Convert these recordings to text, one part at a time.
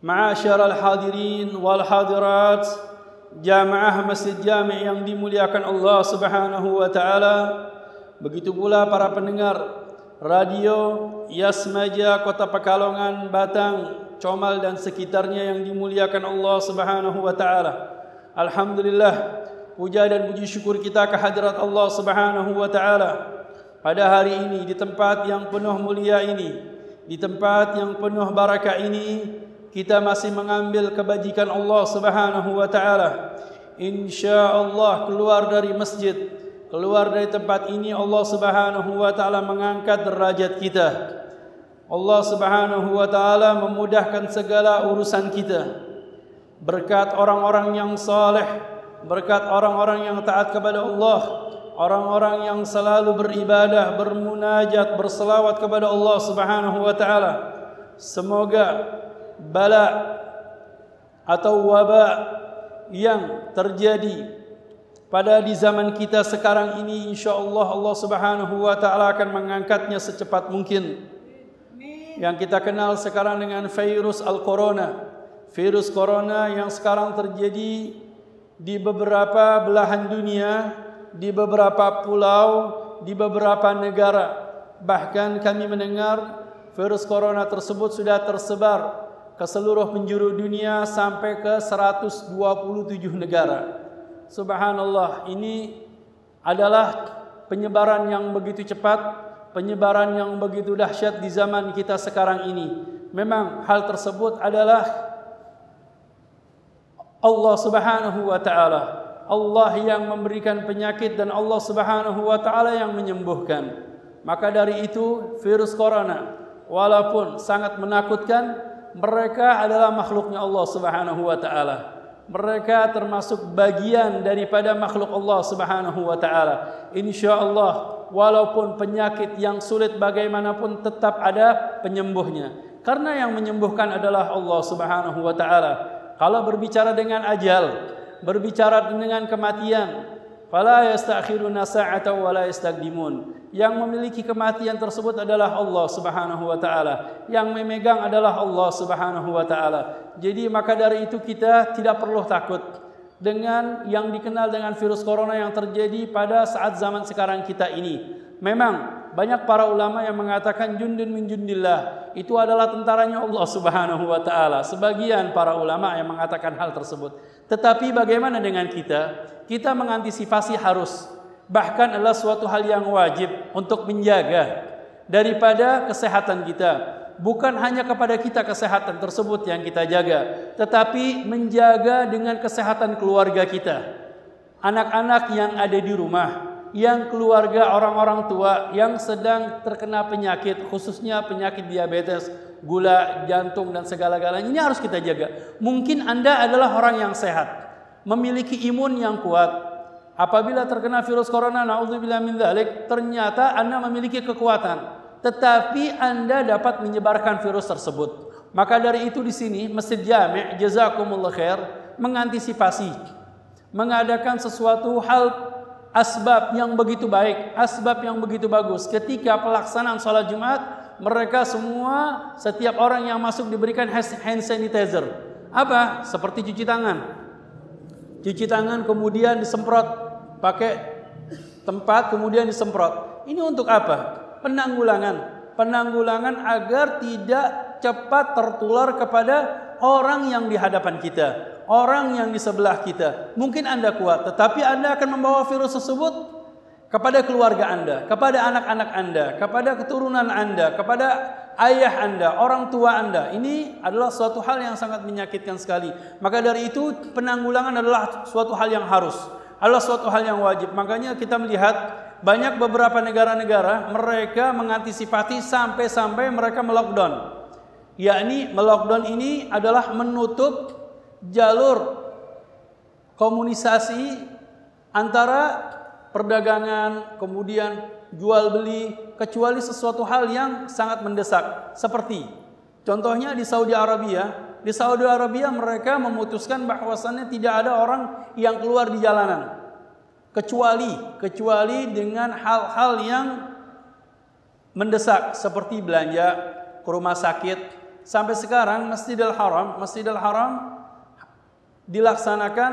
Ma'asyiral hadirin wal hadirat, jamaah Masjid Jami' yang dimuliakan Allah Subhanahu wa taala, begitu pula para pendengar radio Yasmaja Kota Pekalongan, Batang, Comal dan sekitarnya yang dimuliakan Allah Subhanahu wa taala. Alhamdulillah, puja dan puji syukur kita kehadirat Allah Subhanahu wa taala pada hari ini, di tempat yang penuh mulia ini, di tempat yang penuh barakah ini, kita masih mengambil kebajikan Allah Subhanahu wa taala. Insyaallah keluar dari masjid, keluar dari tempat ini, Allah Subhanahu wa taala mengangkat derajat kita. Allah Subhanahu wa taala memudahkan segala urusan kita. Berkat orang-orang yang saleh, berkat orang-orang yang taat kepada Allah, orang-orang yang selalu beribadah, bermunajat, berselawat kepada Allah Subhanahu wa taala. Semoga bala atau wabak yang terjadi pada di zaman kita sekarang ini, insyaallah Allah Subhanahu wa taala akan mengangkatnya secepat mungkin. Yang kita kenal sekarang dengan virus al-corona, virus corona yang sekarang terjadi di beberapa belahan dunia, di beberapa pulau, di beberapa negara. Bahkan kami mendengar virus corona tersebut sudah tersebar ke seluruh penjuru dunia sampai ke 127 negara. Subhanallah, ini adalah penyebaran yang begitu cepat, penyebaran yang begitu dahsyat di zaman kita sekarang ini. Memang hal tersebut adalah Allah Subhanahu wa taala. Allah yang memberikan penyakit dan Allah Subhanahu wa taala yang menyembuhkan. Maka dari itu virus corona walaupun sangat menakutkan, mereka adalah makhluknya Allah Subhanahu wa taala. Mereka termasuk bagian daripada makhluk Allah Subhanahu wa taala. Insyaallah walaupun penyakit yang sulit bagaimanapun tetap ada penyembuhnya. Karena yang menyembuhkan adalah Allah Subhanahu wa taala. Kalau berbicara dengan ajal, berbicara dengan kematian, fala yastakhiruna sa'atan wa la yastaqdimun. Yang memiliki kematian tersebut adalah Allah Subhanahu wa taala. Yang memegang adalah Allah Subhanahu wa taala. Jadi maka dari itu kita tidak perlu takut dengan yang dikenal dengan virus corona yang terjadi pada saat zaman sekarang kita ini. Memang banyak para ulama yang mengatakan jundun min jundillah, itu adalah tentaranya Allah Subhanahu wa taala. Sebagian para ulama yang mengatakan hal tersebut. Tetapi bagaimana dengan kita? Kita mengantisipasi harus, bahkan adalah suatu hal yang wajib untuk menjaga daripada kesehatan kita. Bukan hanya kepada kita kesehatan tersebut yang kita jaga, tetapi menjaga dengan kesehatan keluarga kita. Anak-anak yang ada di rumah, yang keluarga orang-orang tua yang sedang terkena penyakit, khususnya penyakit diabetes, gula, jantung dan segala-galanya, ini harus kita jaga. Mungkin Anda adalah orang yang sehat, memiliki imun yang kuat. Apabila terkena virus corona, naudzubillah min dzalik, ternyata Anda memiliki kekuatan, tetapi Anda dapat menyebarkan virus tersebut. Maka dari itu di sini Masjid Jami' jazakumullah khair mengantisipasi, mengadakan sesuatu hal asbab yang begitu baik, asbab yang begitu bagus. Ketika pelaksanaan salat Jumat, mereka semua, setiap orang yang masuk diberikan hand sanitizer. Apa? Seperti cuci tangan. Cuci tangan kemudian disemprot pakai tempat, kemudian disemprot. Ini untuk apa? Penanggulangan agar tidak cepat tertular kepada orang yang di hadapan kita, orang yang di sebelah kita. Mungkin Anda kuat, tetapi Anda akan membawa virus tersebut kepada keluarga Anda, kepada anak-anak Anda, kepada keturunan Anda, kepada ayah Anda, orang tua Anda. Ini adalah suatu hal yang sangat menyakitkan sekali. Maka dari itu penanggulangan adalah suatu hal yang harus, adalah suatu hal yang wajib. Makanya kita melihat banyak beberapa negara-negara mereka mengantisipasi sampai mereka melockdown. Yakni melockdown ini adalah menutup jalur komunikasi antara perdagangan, kemudian jual beli, kecuali sesuatu hal yang sangat mendesak. Seperti contohnya di Saudi Arabia. Di Saudi Arabia mereka memutuskan bahwasannya tidak ada orang yang keluar di jalanan. kecuali dengan hal-hal yang mendesak seperti belanja, ke rumah sakit. Sampai sekarang Masjidil Haram dilaksanakan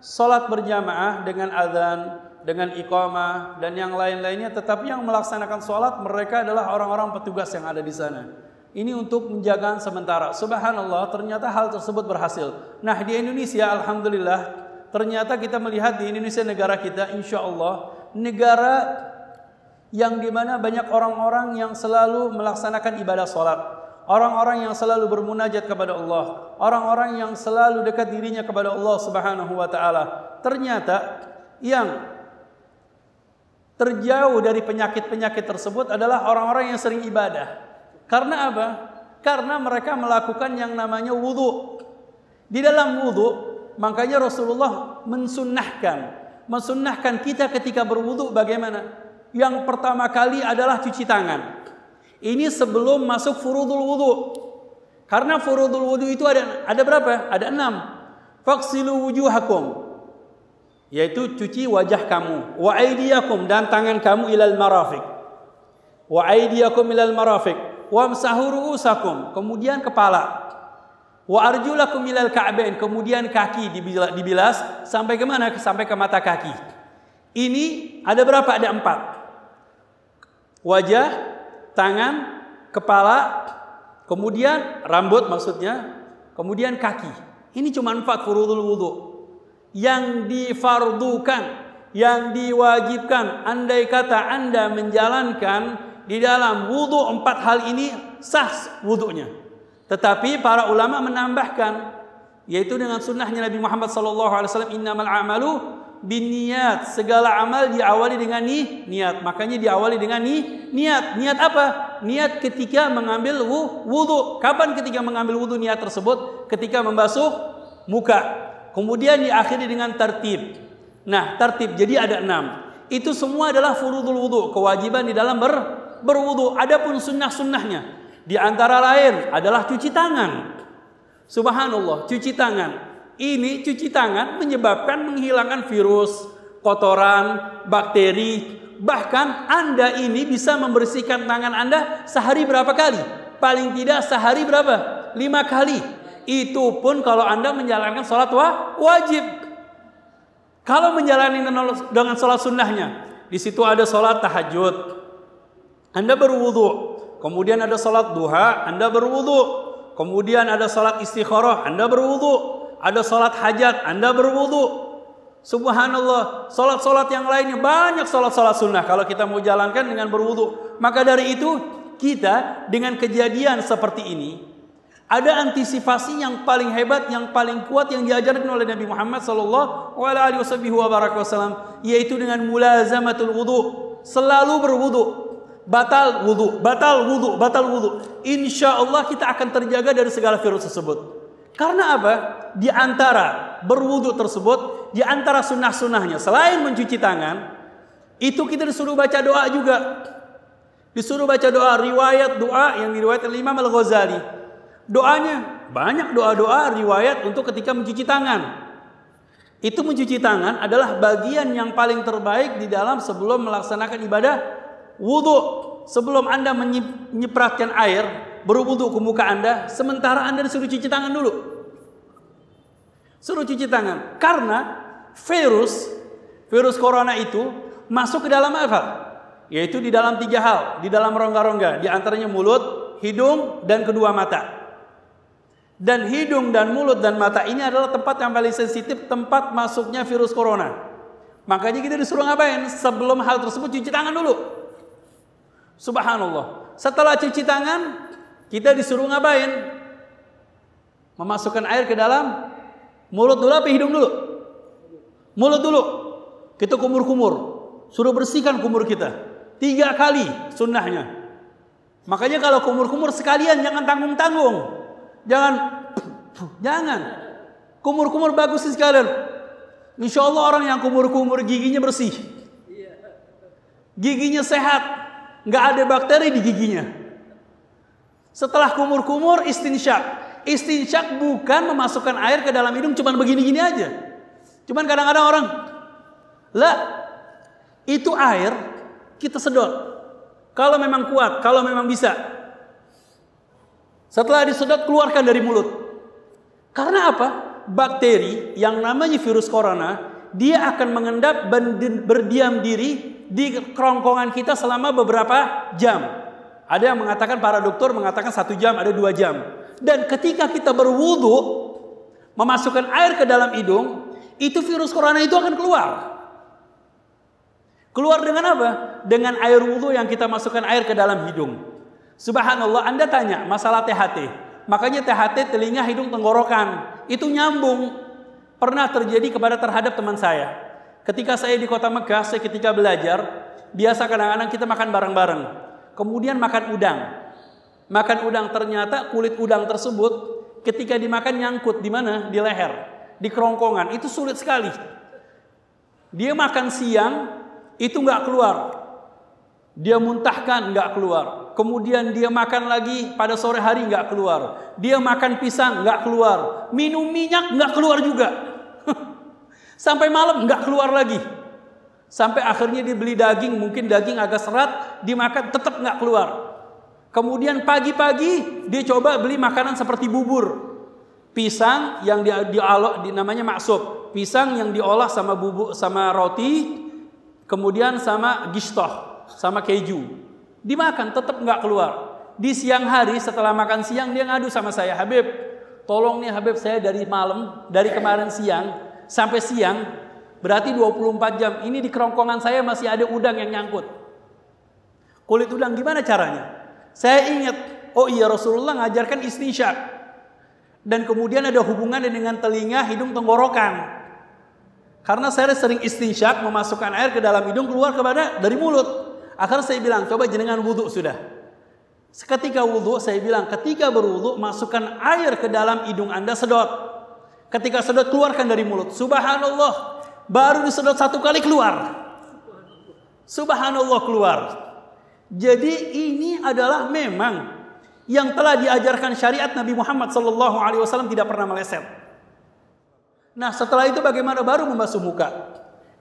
salat berjamaah dengan azan, dengan iqamah dan yang lain-lainnya, tetapi yang melaksanakan salat mereka adalah orang-orang petugas yang ada di sana. Ini untuk menjaga sementara. Subhanallah, ternyata hal tersebut berhasil. Nah, di Indonesia alhamdulillah, ternyata kita melihat di Indonesia, negara kita, insya Allah negara yang dimana banyak orang-orang yang selalu melaksanakan ibadah salat, orang-orang yang selalu bermunajat kepada Allah, orang-orang yang selalu dekat dirinya kepada Allah Subhanahu wa taala. Ternyata yang terjauh dari penyakit-penyakit tersebut adalah orang-orang yang sering ibadah. Karena apa? Karena mereka melakukan yang namanya wudu. Di dalam wudu, makanya Rasulullah mensunnahkan kita ketika berwudu bagaimana? Yang pertama kali adalah cuci tangan. Ini sebelum masuk furudul wudu. Karena furudul wudu itu ada berapa? Ada 6. Faghsilu wujuhakum, yaitu cuci wajah kamu, wa aydiyakum, dan tangan kamu ilal marafiq, wa aydiyakum ilal marafiq, wamsahu ru'usakum, kemudian kepala, wa arjulakum ilal ka'bain, kemudian kaki dibilas sampai ke mana? Sampai ke mata kaki. Ini ada berapa? Ada 4. Wajah, tangan, kepala, kemudian rambut maksudnya, kemudian kaki. Ini cuma 4 furudul wudu. Yang difardukan, yang diwajibkan, andai kata Anda menjalankan di dalam wudu 4 hal ini, sah wudunya. Tetapi para ulama menambahkan, yaitu dengan sunnahnya Nabi Muhammad SAW, innamal a'malu binniyat, segala amal diawali dengan niat. Makanya diawali dengan niat. Niat apa? Niat ketika mengambil wudu. Kapan ketika mengambil wudu niat tersebut? Ketika membasuh muka. Kemudian diakhiri dengan tertib. Nah, tertib jadi ada 6. Itu semua adalah furudul wudu, kewajiban di dalam berwudu. Adapun sunnah-sunnahnya, di antara lain adalah cuci tangan. Subhanallah, cuci tangan. Ini cuci tangan menyebabkan menghilangkan virus, kotoran, bakteri. Bahkan Anda ini bisa membersihkan tangan Anda sehari berapa kali? Paling tidak sehari berapa? 5 kali. Itu pun kalau Anda menjalankan sholat wajib. Kalau menjalani dengan sholat sunnahnya, di situ ada sholat tahajud, Anda berwudu. Kemudian ada sholat duha, Anda berwudu. Kemudian ada sholat istikharah, Anda berwudu. Ada sholat hajat, Anda berwudu. Subhanallah, sholat-sholat yang lainnya banyak, sholat-sholat sunnah kalau kita mau jalankan dengan berwudu. Maka dari itu kita dengan kejadian seperti ini, ada antisipasi yang paling hebat, yang paling kuat yang diajarkan oleh Nabi Muhammad SAW, yaitu dengan mulazamatul wudu, selalu berwudu. Batal wudu. Insya Allah kita akan terjaga dari segala virus tersebut. Karena apa? Di antara berwudu tersebut, di antara sunnah-sunnahnya, selain mencuci tangan, itu kita disuruh baca doa juga. Disuruh baca doa, riwayat doa yang diriwayatkan Imam Al-Ghazali. Doanya banyak, doa-doa riwayat untuk ketika mencuci tangan. Itu mencuci tangan adalah bagian yang paling terbaik di dalam sebelum melaksanakan ibadah wudu. Sebelum Anda menyipratkan air berwudu ke muka Anda, sementara Anda disuruh cuci tangan dulu. Suruh cuci tangan. Karena virus corona itu masuk ke dalam apa? Yaitu di dalam 3 hal, di dalam rongga-rongga, di antaranya mulut, hidung, dan kedua mata. Dan hidung dan mulut dan mata ini adalah tempat yang paling sensitif, tempat masuknya virus corona. Makanya kita disuruh ngapain? Sebelum hal tersebut cuci tangan dulu. Subhanallah. Setelah cuci tangan, kita disuruh ngapain? Memasukkan air ke dalam mulut dulu apa hidung dulu? Mulut dulu. Kita kumur-kumur. Suruh bersihkan kumur kita 3 kali sunnahnya. Makanya kalau kumur-kumur sekalian, jangan tanggung-tanggung. Jangan. Kumur-kumur bagus sih sekalian. Insya Allah orang yang kumur-kumur giginya bersih, giginya sehat, nggak ada bakteri di giginya. Setelah kumur-kumur istinsyak. Istinsyak bukan memasukkan air ke dalam hidung cuman begini-gini aja. Cuman kadang-kadang orang Lah, itu air kita sedot. Kalau memang kuat, kalau memang bisa. Setelah disedot, keluarkan dari mulut. Karena apa? Bakteri yang namanya virus corona, dia akan mengendap berdiam diri di kerongkongan kita selama beberapa jam. Ada yang mengatakan, para dokter mengatakan 1 jam, ada 2 jam. Dan ketika kita berwudu, memasukkan air ke dalam hidung, itu virus corona itu akan keluar. Keluar dengan apa? Dengan air wudu yang kita masukkan air ke dalam hidung. Subhanallah, Anda tanya masalah THT. Makanya THT telinga, hidung, tenggorokan. Itu nyambung. Pernah terjadi terhadap teman saya. Ketika saya di kota Mekah, saya ketika belajar, biasa kadang-kadang kita makan bareng-bareng. Kemudian makan udang. Makan udang, ternyata kulit udang tersebut ketika dimakan nyangkut di mana? Di leher, di kerongkongan. Itu sulit sekali. Dia makan siang, itu nggak keluar. Dia muntahkan, nggak keluar. Kemudian dia makan lagi pada sore hari, nggak keluar. Dia makan pisang, nggak keluar. Minum minyak, nggak keluar juga. Sampai malam nggak keluar lagi. Sampai akhirnya dia beli daging, mungkin daging agak serat, dimakan tetap nggak keluar. Kemudian pagi-pagi dia coba beli makanan seperti bubur. Pisang yang namanya maksub. Pisang yang diolah sama bubur, sama roti, kemudian sama gishtoh, sama keju. Dimakan tetap nggak keluar. Di siang hari setelah makan siang dia ngadu sama saya, Habib, tolong nih Habib, saya dari kemarin siang sampai siang, berarti 24 jam. Ini di kerongkongan saya masih ada udang yang nyangkut. Kulit udang, gimana caranya? Saya ingat, oh iya, Rasulullah ngajarkan istinsyak. Dan kemudian ada hubungannya dengan telinga, hidung, tenggorokan. Karena saya sering istinsyak, memasukkan air ke dalam hidung, keluar dari mulut. Akhirnya saya bilang, coba jenengan wudu sudah. Seketika wudu, saya bilang, ketika berwudu, masukkan air ke dalam hidung Anda, sedot. Ketika sedot, keluarkan dari mulut. Subhanallah, baru disedot 1 kali keluar. Subhanallah, keluar. Jadi ini adalah memang yang telah diajarkan syariat Nabi Muhammad SAW, tidak pernah meleset. Nah, setelah itu bagaimana? Baru membasuh muka.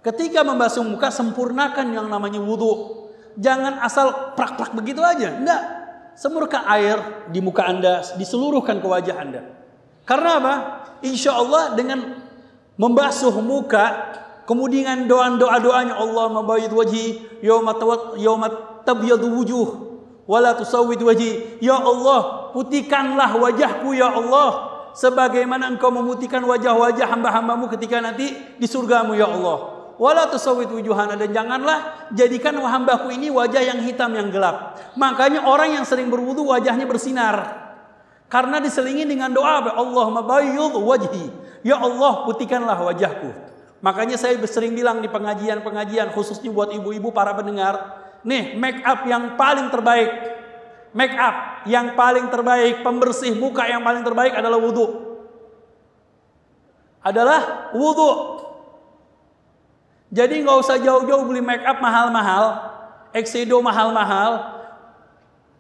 Ketika membasuh muka, sempurnakan yang namanya wudu. Jangan asal prak-prak begitu aja. Enggak. Semurkan air di muka Anda, diseluruhkan ke wajah Anda. Karena apa? Insya Allah dengan membasuh muka, kemudian doa-doanya, Allah mabayid wajhi yawma tabyadu wujuh wala tusawwid wajhi. Ya Allah, putihkanlah wajahku ya Allah, sebagaimana Engkau memutihkan wajah-wajah hamba-hambamu ketika nanti di surgamu ya Allah. Wala tusawwid wujuhana, dan janganlah jadikan hambaku ini wajah yang hitam, yang gelap. Makanya orang yang sering berwudu wajahnya bersinar. Karena diselingi dengan doa, Allahumma bayyidh wajhi. Ya Allah, putihkanlah wajahku. Makanya saya sering bilang di pengajian-pengajian, khususnya buat ibu-ibu para pendengar, nih, make up yang paling terbaik. Make up yang paling terbaik, pembersih muka yang paling terbaik adalah wudu. Adalah wudu. Jadi nggak usah jauh-jauh beli make up mahal-mahal, Exedo mahal-mahal.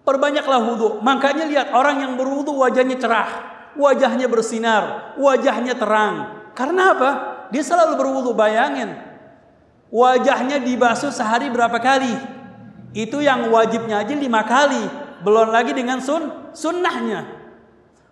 Perbanyaklah wudu. Makanya lihat orang yang berwudu wajahnya cerah, wajahnya bersinar, wajahnya terang. Karena apa? Dia selalu berwudu. Bayangin, wajahnya dibasuh sehari berapa kali? Itu yang wajibnya aja 5 kali. Belum lagi dengan sunnahnya.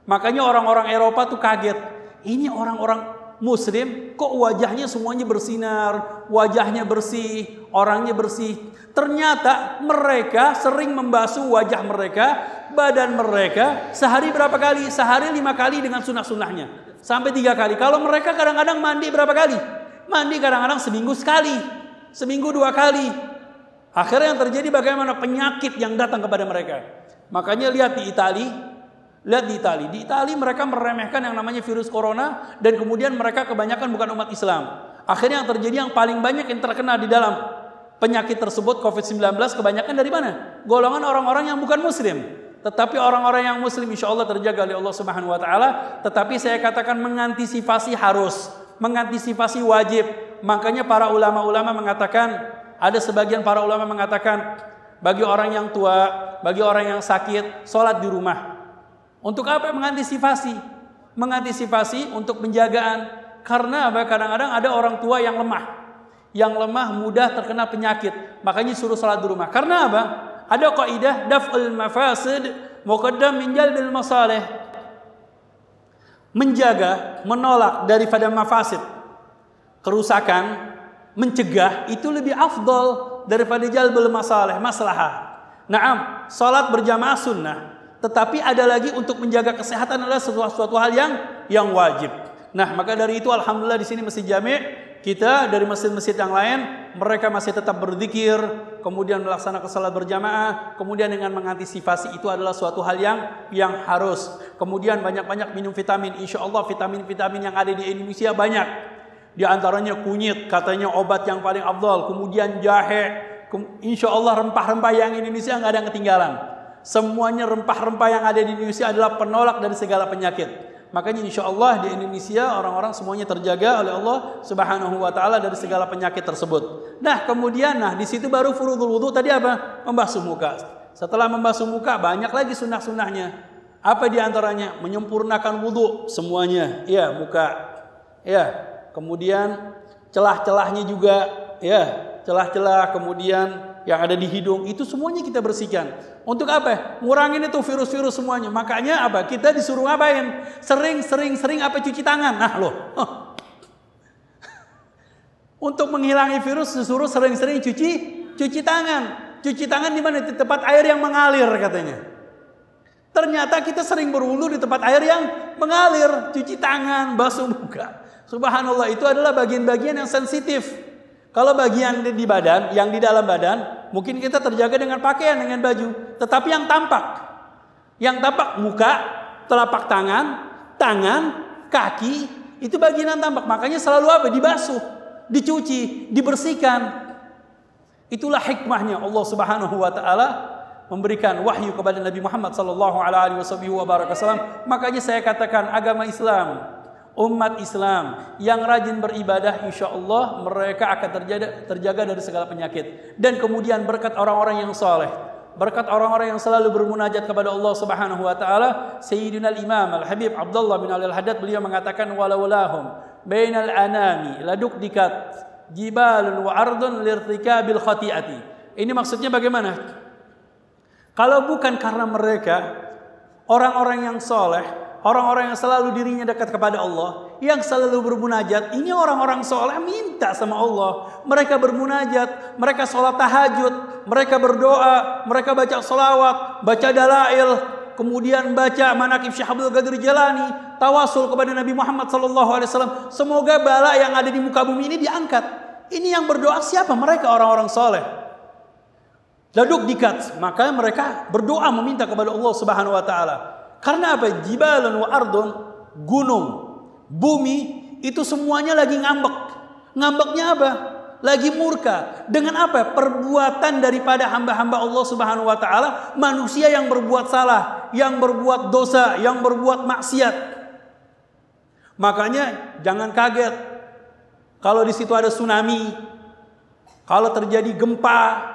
Makanya orang-orang Eropa tuh kaget. Ini orang-orang Muslim kok wajahnya semuanya bersinar, wajahnya bersih, orangnya bersih. Ternyata mereka sering membasuh wajah mereka, badan mereka sehari berapa kali? Sehari 5 kali dengan sunnah-sunnahnya, sampai 3 kali. Kalau mereka kadang-kadang mandi berapa kali? Mandi kadang-kadang seminggu sekali, seminggu 2 kali. Akhirnya yang terjadi bagaimana? Penyakit yang datang kepada mereka. Makanya lihat di Italia. Di Italia mereka meremehkan yang namanya virus corona, dan kemudian mereka kebanyakan bukan umat Islam. Akhirnya yang terjadi, yang paling banyak yang terkena di dalam penyakit tersebut COVID-19 kebanyakan dari mana? Golongan orang-orang yang bukan Muslim. Tetapi orang-orang yang Muslim insya Allah terjaga oleh Allah Subhanahu Wa Taala. Tetapi saya katakan mengantisipasi harus, mengantisipasi wajib. Makanya para ulama-ulama mengatakan, ada sebagian para ulama mengatakan, bagi orang yang tua, bagi orang yang sakit, sholat di rumah. Untuk apa? Mengantisipasi. Mengantisipasi untuk penjagaan. Karena apa? Kadang-kadang ada orang tua yang lemah, yang lemah mudah terkena penyakit. Makanya suruh salat di rumah. Karena apa? Ada kaidah daf'ul mafasid muqaddam min jalbil masalih. Menjaga, menolak daripada mafasid, kerusakan, mencegah itu lebih afdal daripada jalbul masalih, maslahah. Naam, salat berjamaah sunnah, tetapi ada lagi untuk menjaga kesehatan adalah suatu hal yang wajib. Nah, maka dari itu alhamdulillah di sini Masjid Jami' kita dari masjid-masjid yang lain mereka masih tetap berzikir, kemudian melaksanakan salat berjamaah, kemudian dengan mengantisipasi itu adalah suatu hal yang harus. Kemudian banyak-banyak minum vitamin. Insyaallah vitamin-vitamin yang ada di Indonesia banyak. Di antaranya kunyit, katanya obat yang paling afdal. Kemudian jahe, insyaallah rempah-rempah yang Indonesia nggak ada yang ketinggalan. Semuanya rempah-rempah yang ada di Indonesia adalah penolak dari segala penyakit. Makanya insyaallah di Indonesia orang-orang semuanya terjaga oleh Allah Subhanahu wa taala dari segala penyakit tersebut. Nah, kemudian di situ baru furudul wudu tadi apa? Membasuh muka. Setelah membasuh muka banyak lagi sunnah-sunnahnya. Apa di antaranya? Menyempurnakan wudu semuanya. Ya, muka. Ya, kemudian celah-celahnya juga, ya, celah-celah kemudian yang ada di hidung itu semuanya kita bersihkan. Untuk apa? Ngurangin itu virus-virus semuanya. Makanya apa? Kita disuruh ngapain? Sering apa? Cuci tangan. Nah loh. Untuk menghilangi virus disuruh sering-sering cuci tangan. Cuci tangan di mana? Di tempat air yang mengalir katanya. Ternyata kita sering berwudu di tempat air yang mengalir. Cuci tangan, basuh muka. Subhanallah, itu adalah bagian-bagian yang sensitif. Kalau bagian di badan, yang di dalam badan, mungkin kita terjaga dengan pakaian, dengan baju. Tetapi yang tampak muka, telapak tangan, kaki, itu bagian yang tampak. Makanya selalu apa? Dibasuh, dicuci, dibersihkan. Itulah hikmahnya Allah Subhanahu wa taala memberikan wahyu kepada Nabi Muhammad sallallahu alaihi wasallam. Makanya saya katakan agama Islam, umat Islam yang rajin beribadah, insya Allah mereka akan terjaga dari segala penyakit. Dan kemudian berkat orang-orang yang saleh, berkat orang-orang yang selalu bermunajat kepada Allah Subhanahu wa taala. Sayyidina al-Imam Al-Habib Abdullah bin Al-Haddad beliau mengatakan walawlahum bainal anami laduk dikat jibalun wa ardun lirtikabil khati'ati. Ini maksudnya bagaimana? Kalau bukan karena mereka orang-orang yang saleh, orang-orang yang selalu dirinya dekat kepada Allah, yang selalu bermunajat, ini orang-orang soleh minta sama Allah. Mereka bermunajat, mereka sholat tahajud, mereka berdoa, mereka baca sholawat, baca dalail, kemudian baca manaqib Syekh Abdul Qadir Jilani, tawasul kepada Nabi Muhammad SAW. Semoga bala yang ada di muka bumi ini diangkat. Ini yang berdoa siapa? Mereka orang-orang soleh. Laduk dikat, maka mereka berdoa meminta kepada Allah Subhanahu wa taala. Karena apa? Jibalun wa ardun, gunung, bumi itu semuanya lagi ngambek. Ngambeknya apa? Lagi murka. Dengan apa? Perbuatan daripada hamba-hamba Allah Subhanahu wa taala, manusia yang berbuat salah, yang berbuat dosa, yang berbuat maksiat. Makanya jangan kaget kalau di situ ada tsunami, kalau terjadi gempa,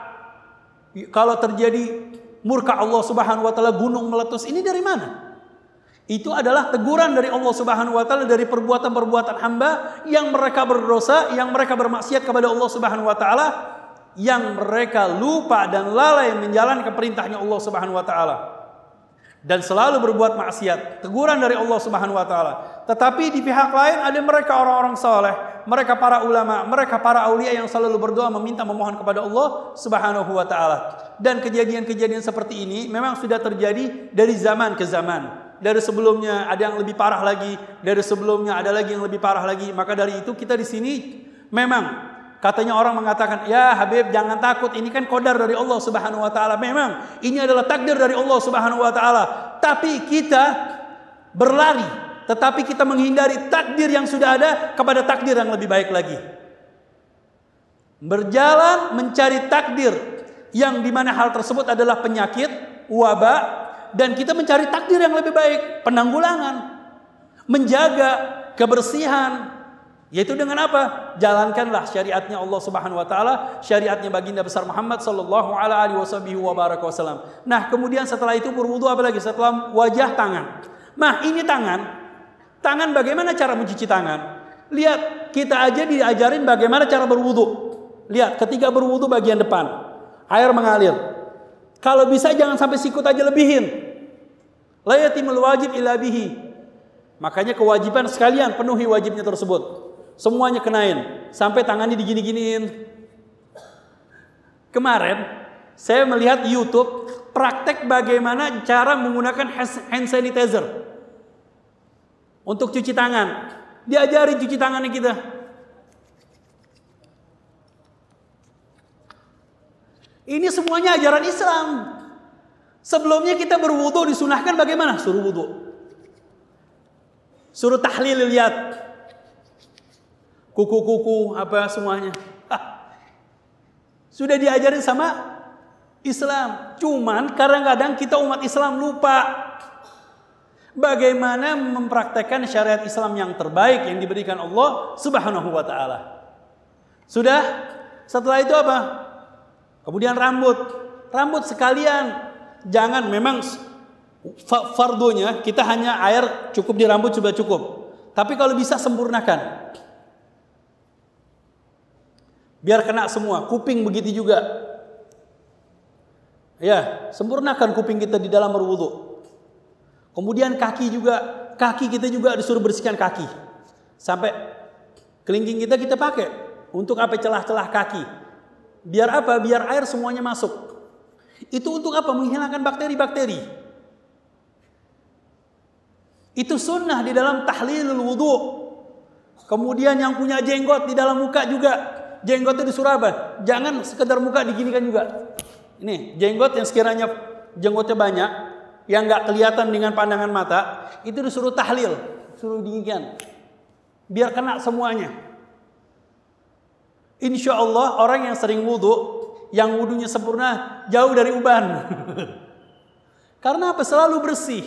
kalau terjadi murka Allah Subhanahu wa taala, gunung meletus. Ini dari mana? Itu adalah teguran dari Allah Subhanahu wa taala dari perbuatan-perbuatan hamba yang mereka berdosa, yang mereka bermaksiat kepada Allah Subhanahu wa taala, yang mereka lupa dan lalai menjalankan perintahnya Allah Subhanahu wa taala dan selalu berbuat maksiat. Teguran dari Allah Subhanahu wa taala. Tetapi di pihak lain ada mereka orang-orang saleh, mereka para ulama, mereka para aulia yang selalu berdoa meminta memohon kepada Allah Subhanahu wa taala. Dan kejadian-kejadian seperti ini memang sudah terjadi dari zaman ke zaman. Dari sebelumnya ada yang lebih parah lagi, dari sebelumnya ada lagi yang lebih parah lagi. Maka dari itu kita di sini memang katanya orang mengatakan, "Ya Habib, jangan takut, ini kan qadar dari Allah Subhanahu wa taala." Memang ini adalah takdir dari Allah Subhanahu wa taala. Tapi kita berlari, tetapi kita menghindari takdir yang sudah ada kepada takdir yang lebih baik lagi. Berjalan mencari takdir yang dimana hal tersebut adalah penyakit, wabah, dan kita mencari takdir yang lebih baik, penanggulangan, menjaga kebersihan, yaitu dengan apa? Jalankanlah syariatnya Allah Subhanahu wa taala, syariatnya baginda besar Muhammad sallallahu alaihi wasallam. Nah, kemudian setelah itu berwudu apa lagi? Setelah wajah, tangan. Nah, ini tangan bagaimana cara mencuci tangan? Lihat, kita aja diajarin bagaimana cara berwudu. Lihat, ketika berwudu bagian depan, air mengalir. Kalau bisa jangan sampai sikut aja lebihin. La yatimul wajib illa bihi. Makanya kewajiban sekalian penuhi wajibnya tersebut. Semuanya kenain, sampai tangannya digini-giniin. Kemarin saya melihat YouTube praktek bagaimana cara menggunakan hand sanitizer untuk cuci tangan. Diajarin cuci tangannya kita. Ini semuanya ajaran Islam. Sebelumnya kita berwudu disunahkan bagaimana? Suruh wudu. Suruh tahlil, lihat. Kuku-kuku apa semuanya. Sudah diajarin sama Islam. Cuman kadang-kadang kita umat Islam lupa bagaimana mempraktekkan syariat Islam yang terbaik yang diberikan Allah Subhanahu wa taala. Sudah? Setelah itu apa? Kemudian rambut sekalian. Jangan, memang fardunya kita hanya air cukup di rambut sudah cukup. Tapi kalau bisa sempurnakan. Biar kena semua, kuping begitu juga. Ya, sempurnakan kuping kita di dalam berwudu. Kemudian kaki juga, kaki kita juga disuruh bersihkan kaki. Sampai kelingking kita pakai untuk apa? Celah-celah kaki. Biar apa? Biar air semuanya masuk. Itu untuk apa? Menghilangkan bakteri-bakteri. Itu sunnah di dalam tahlilul wudu. Kemudian yang punya jenggot di dalam muka juga, jenggotnya disuruh apa? Jangan sekedar muka diginikan juga. Ini jenggot yang sekiranya jenggotnya banyak, yang nggak kelihatan dengan pandangan mata, itu disuruh tahlil, suruh diginikan, biar kena semuanya. Insya Allah orang yang sering wudu, yang wudunya sempurna, jauh dari uban. Karena apa? Selalu bersih.